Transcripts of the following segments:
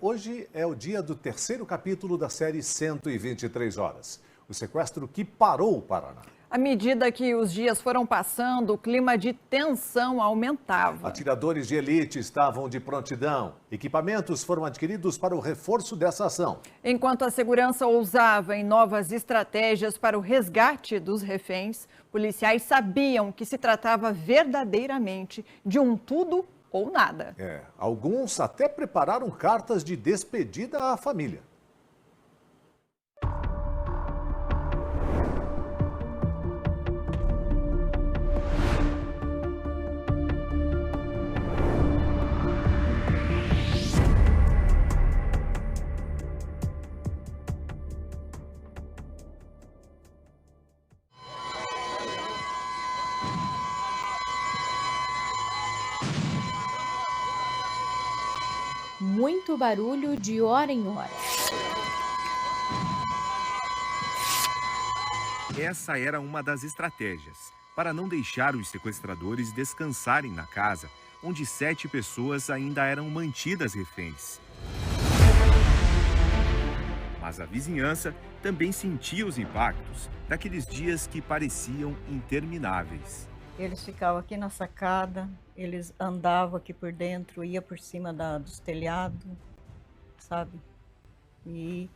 Hoje é o dia do terceiro capítulo da série 123 Horas. O sequestro que parou o Paraná. À medida que os dias foram passando, o clima de tensão aumentava. Atiradores de elite estavam de prontidão. Equipamentos foram adquiridos para o reforço dessa ação. Enquanto a segurança ousava em novas estratégias para o resgate dos reféns, policiais sabiam que se tratava verdadeiramente de um tudo ou nada. Alguns até prepararam cartas de despedida à família. Muito barulho de hora em hora. Essa era uma das estratégias, para não deixar os sequestradores descansarem na casa, onde 7 pessoas ainda eram mantidas reféns. Mas a vizinhança também sentia os impactos daqueles dias que pareciam intermináveis. Eles ficavam aqui na sacada, eles andavam aqui por dentro, ia por cima dos telhados, sabe? E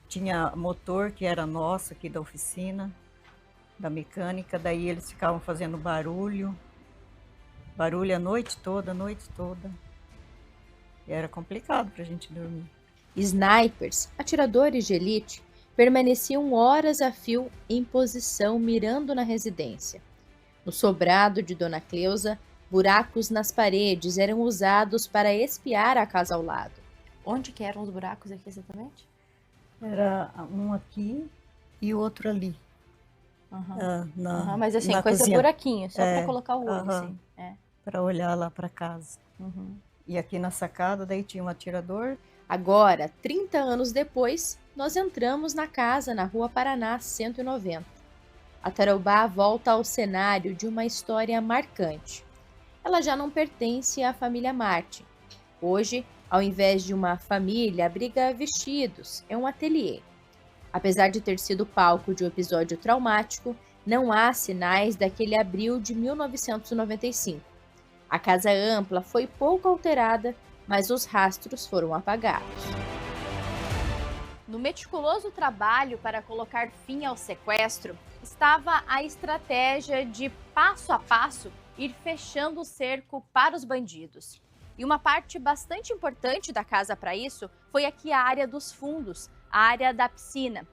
tinha motor que era nosso aqui da oficina, da mecânica, daí eles ficavam fazendo barulho a noite toda, E era complicado pra gente dormir. Snipers, atiradores de elite, permaneciam horas a fio em posição mirando na residência. No sobrado de Dona Cleusa, buracos nas paredes eram usados para espiar a casa ao lado. Onde que eram os buracos aqui exatamente? Era um aqui e o outro ali. Mas assim, com esse buraquinho, só para colocar o olho, assim. Para olhar lá para casa. E aqui na sacada, daí tinha um atirador. Agora, 30 anos depois, nós entramos na casa na Rua Paraná 190. A Tarobá volta ao cenário de uma história marcante. Ela já não pertence à família Martin. Hoje, ao invés de uma família, abriga vestidos, é um ateliê. Apesar de ter sido palco de um episódio traumático, não há sinais daquele abril de 1995. A casa ampla foi pouco alterada, mas os rastros foram apagados. No meticuloso trabalho para colocar fim ao sequestro, estava a estratégia de, passo a passo, ir fechando o cerco para os bandidos. E uma parte bastante importante da casa para isso foi aqui a área dos fundos, a área da piscina.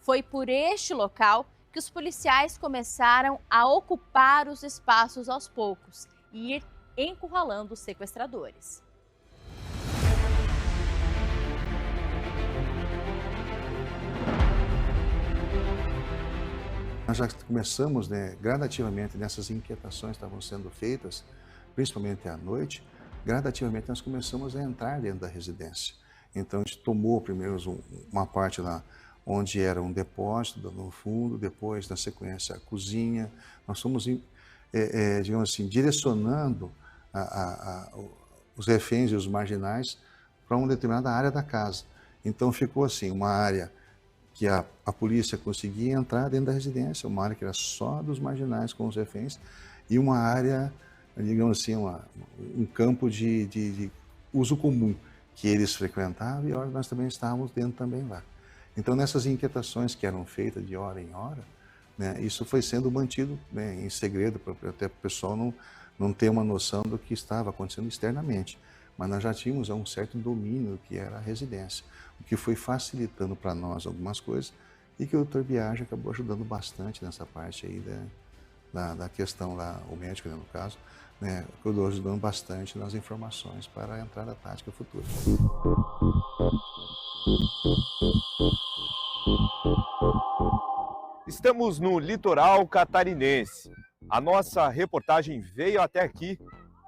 Foi por este local que os policiais começaram a ocupar os espaços aos poucos e ir encurralando os sequestradores. Nós já começamos, gradativamente, nessas inquietações que estavam sendo feitas, principalmente à noite, gradativamente nós começamos a entrar dentro da residência. Então a gente tomou primeiro uma parte lá onde era um depósito no fundo, depois na sequência a cozinha. Nós fomos, digamos assim, direcionando os reféns e os marginais para uma determinada área da casa. Então ficou assim, uma área que a polícia conseguia entrar dentro da residência, uma área que era só dos marginais com os reféns, e uma área, digamos assim, um campo de uso comum, que eles frequentavam e nós também estávamos dentro também lá. Então, nessas inquietações que eram feitas de hora em hora, isso foi sendo mantido em segredo, até para o pessoal não ter uma noção do que estava acontecendo externamente. Mas nós já tínhamos um certo domínio do que era a residência, o que foi facilitando para nós algumas coisas e que o Dr. Biagi acabou ajudando bastante nessa parte aí da questão lá, o médico, no caso, acabou ajudando bastante nas informações para a entrada tática futura. Estamos no litoral catarinense. A nossa reportagem veio até aqui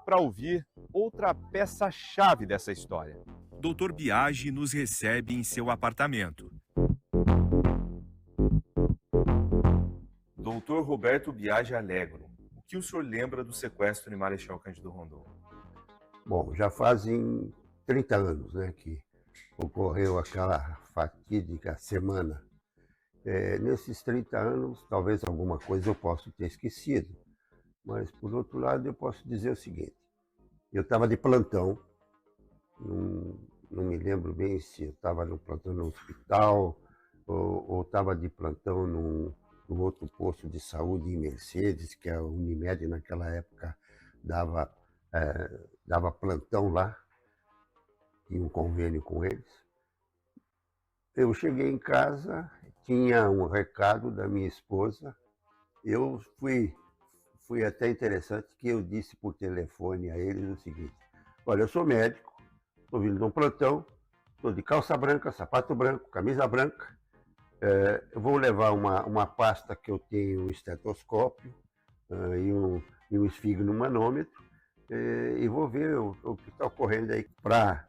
para ouvir outra peça-chave dessa história. Dr. Biagi nos recebe em seu apartamento. Dr. Roberto Biagi Alegro, o que o senhor lembra do sequestro de Marechal Cândido Rondon? Bom, já fazem 30 anos, que ocorreu aquela fatídica semana. Nesses 30 anos, talvez alguma coisa eu possa ter esquecido, mas, por outro lado, eu posso dizer o seguinte: eu estava de plantão, não me lembro bem se eu estava no plantão no hospital ou estava de plantão num outro posto de saúde em Mercedes, que a Unimed naquela época dava plantão lá, tinha um convênio com eles. Eu cheguei em casa, tinha um recado da minha esposa. Eu fui até interessante que eu disse por telefone a eles o seguinte: olha, eu sou médico, estou vindo de um plantão, estou de calça branca, sapato branco, camisa branca. Eu vou levar uma pasta que eu tenho um estetoscópio e um esfigmomanômetro e vou ver o que está ocorrendo aí. Para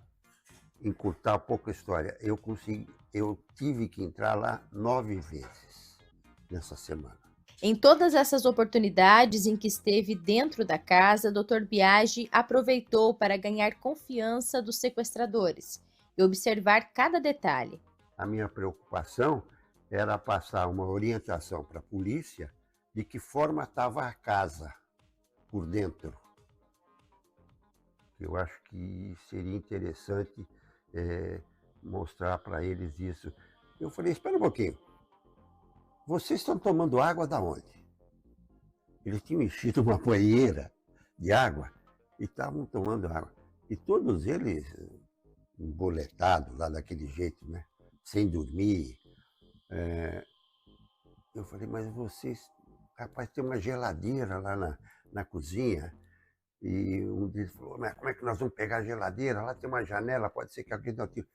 encurtar um pouco a história, eu tive que entrar lá 9 vezes nessa semana. Em todas essas oportunidades em que esteve dentro da casa, Dr. Biagi aproveitou para ganhar confiança dos sequestradores e observar cada detalhe. A minha preocupação era passar uma orientação para a polícia de que forma estava a casa por dentro. Eu acho que seria interessante mostrar para eles isso. Eu falei: espera um pouquinho, vocês estão tomando água da onde? Eles tinham enchido uma banheira de água e estavam tomando água. E todos eles emboletados lá daquele jeito, né? Sem dormir. Eu falei: mas vocês, rapaz, tem uma geladeira lá na cozinha. E um deles falou: mas como é que nós vamos pegar a geladeira? Lá tem uma janela, pode ser que alguém não tire.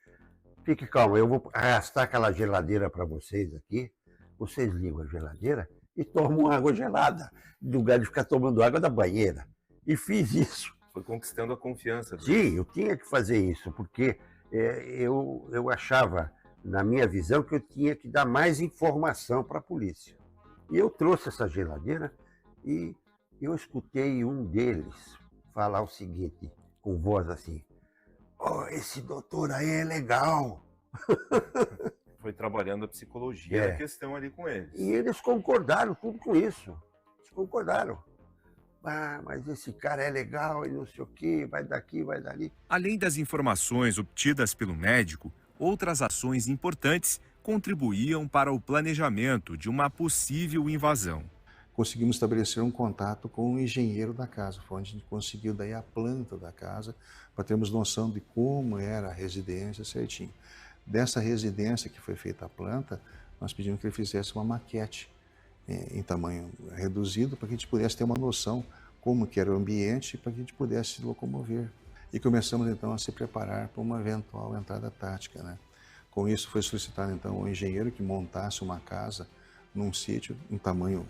Fique calmo, eu vou arrastar aquela geladeira para vocês aqui. Vocês ligam a geladeira e tomam água gelada, em lugar de ficar tomando água da banheira. E fiz isso. Foi conquistando a confiança deles. Sim, eu tinha que fazer isso, porque eu achava, na minha visão, que eu tinha que dar mais informação para a polícia. E eu trouxe essa geladeira e eu escutei um deles falar o seguinte, com voz assim: oh, esse doutor aí é legal. Foi trabalhando a psicologia da questão ali com eles. E eles concordaram tudo com isso. Eles concordaram. Ah, mas esse cara é legal e não sei o quê, vai daqui, vai dali. Além das informações obtidas pelo médico, outras ações importantes contribuíam para o planejamento de uma possível invasão. Conseguimos estabelecer um contato com o engenheiro da casa, foi onde a gente conseguiu daí a planta da casa, para termos noção de como era a residência certinho. Dessa residência que foi feita a planta, nós pedimos que ele fizesse uma maquete em tamanho reduzido, para que a gente pudesse ter uma noção como que era o ambiente, para que a gente pudesse se locomover. E começamos então a se preparar para uma eventual entrada tática, né? Com isso foi solicitado então ao engenheiro que montasse uma casa num sítio, um tamanho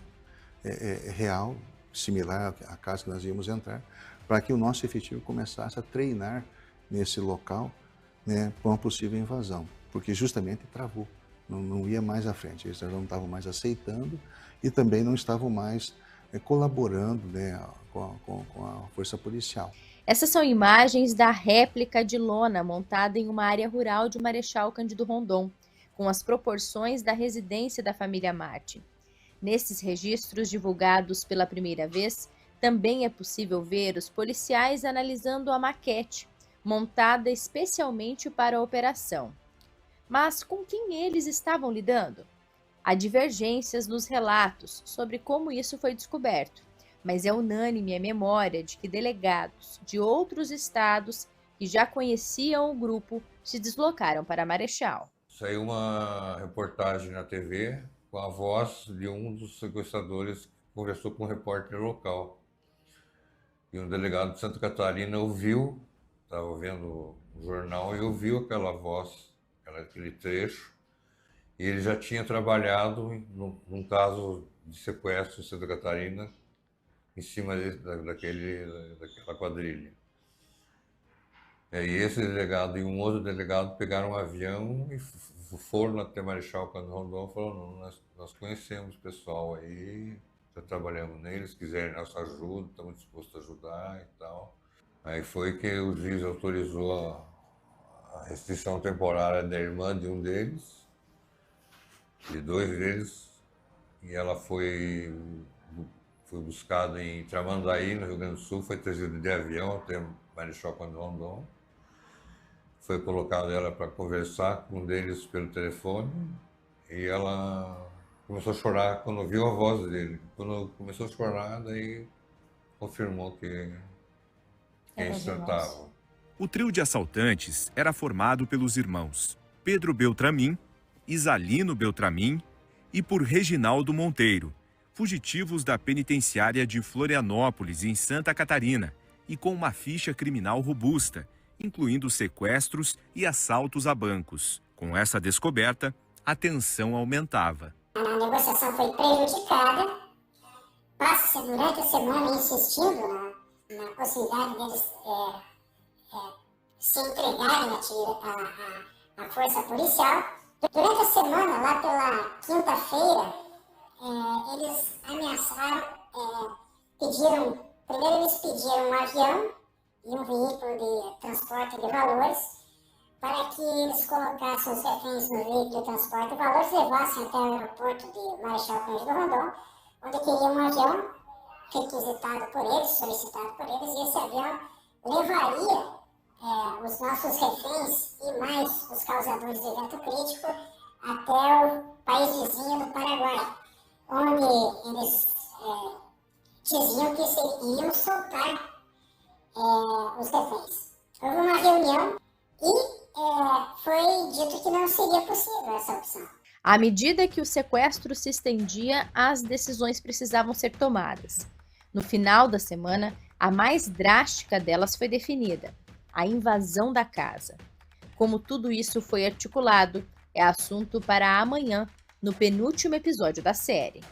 real, similar à casa que nós íamos entrar, para que o nosso efetivo começasse a treinar nesse local, né, para uma possível invasão, porque justamente travou, não ia mais à frente, eles não estavam mais aceitando e também não estavam mais colaborando, né, com a força policial. Essas são imagens da réplica de lona montada em uma área rural de Marechal Cândido Rondon, com as proporções da residência da família Martins. Nesses registros divulgados pela primeira vez, também é possível ver os policiais analisando a maquete, montada especialmente para a operação. Mas com quem eles estavam lidando? Há divergências nos relatos sobre como isso foi descoberto, mas é unânime a memória de que delegados de outros estados que já conheciam o grupo se deslocaram para Marechal. Saiu uma reportagem na TV com a voz de um dos sequestradores que conversou com um repórter local. E um delegado de Santa Catarina ouviu, estava vendo o jornal e ouviu aquela voz, aquele trecho. E ele já tinha trabalhado num caso de sequestro em Santa Catarina, em cima daquela quadrilha. E esse delegado e um outro delegado pegaram um avião e foram até Marechal Cândido Rondon e falaram: não, nós conhecemos o pessoal aí, já trabalhamos neles, se quiserem nossa ajuda, estamos dispostos a ajudar e tal. Aí foi que o juiz autorizou a restrição temporária da irmã de um deles, de 2 deles, e ela foi buscada em Tramandaí, no Rio Grande do Sul, foi trazida de avião até Marechal Cândido Rondon. Foi colocado ela para conversar com um deles pelo telefone e ela começou a chorar quando viu a voz dele. Quando começou a chorar, daí confirmou que quem se tratava. O trio de assaltantes era formado pelos irmãos Pedro Beltramin, Isalino Beltramin e por Reginaldo Monteiro, fugitivos da penitenciária de Florianópolis, em Santa Catarina, e com uma ficha criminal robusta, incluindo sequestros e assaltos a bancos. Com essa descoberta, a tensão aumentava. A negociação foi prejudicada. Passa-se durante a semana insistindo na possibilidade deles se entregarem à força policial. Durante a semana, lá pela quinta-feira, eles ameaçaram, primeiro eles pediram um avião e um veículo de transporte de valores para que eles colocassem os reféns no veículo de transporte de valores e levassem até o aeroporto de Marechal Cândido Rondon, onde queriam um avião requisitado por eles, solicitado por eles, e esse avião levaria os nossos reféns e mais os causadores de evento crítico até o país vizinho do Paraguai, onde eles diziam que iriam soltar os reféns. Houve uma reunião e foi dito que não seria possível essa opção. À medida que o sequestro se estendia, as decisões precisavam ser tomadas. No final da semana, a mais drástica delas foi definida: a invasão da casa. Como tudo isso foi articulado, é assunto para amanhã, no penúltimo episódio da série.